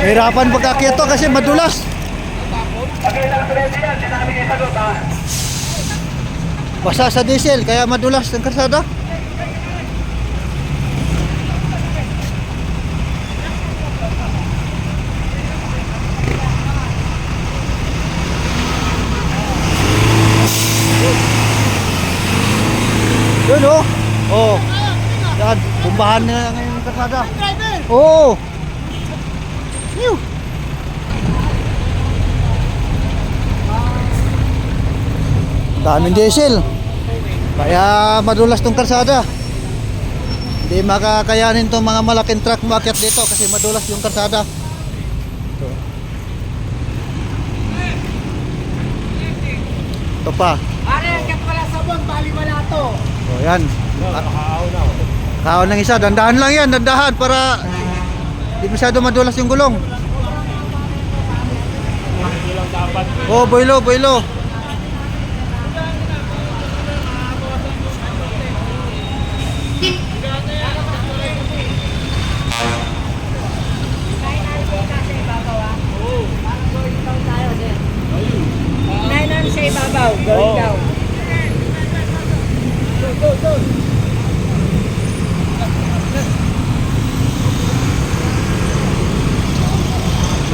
Mahirapan pagkakito kasi madulas. Basa sa diesel kaya madulas ang kalsada. Yun oh. Oh. Yan, bumbahan na ngayon ang kalsada. Oh. Phew. Daming diesel. Kaya madulas tong kalsada. Hindi makakayanin tong mga malaking truck umakyat dito kasi madulas yung kalsada. Ito pa. Pare, hanggat wala sabon, bali wala to. O yan. Kaon ng isa, dandahan lang yan, dandahan para di masyado madulas yung gulong. Oh, boylo, boylo. Nainan sa ibabaw, going down. Go.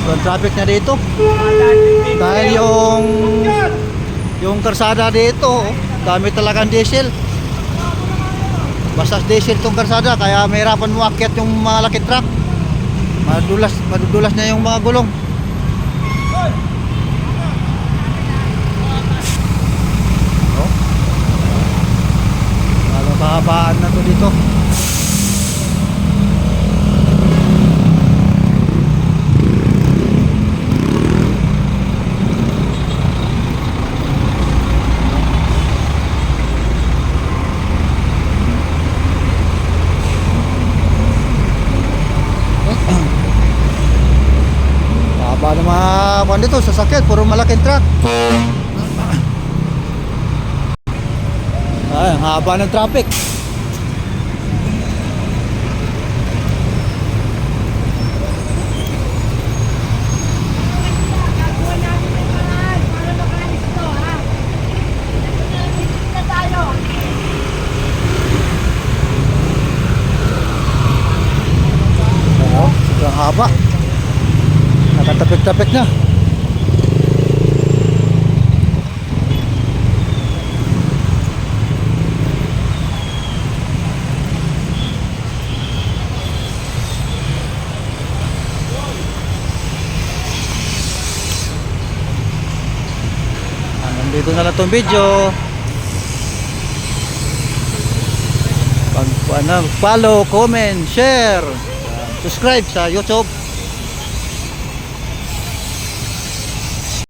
Sobrang traffic na dito. Dahil yung karsada dito, dami talagang diesel. Basta diesel tong karsada kaya mahirapan mo akyat yung malaki truck. Madudulas na yung mga gulong. Kahabaan na to dito. Haba na mga kwan dito, sasakyan, puro malaking truck. Ay, ang haba ng traffic. Sobrang haba. Nakatapik-tapik na. Dito na lang itong video. Follow, comment, share, subscribe sa YouTube.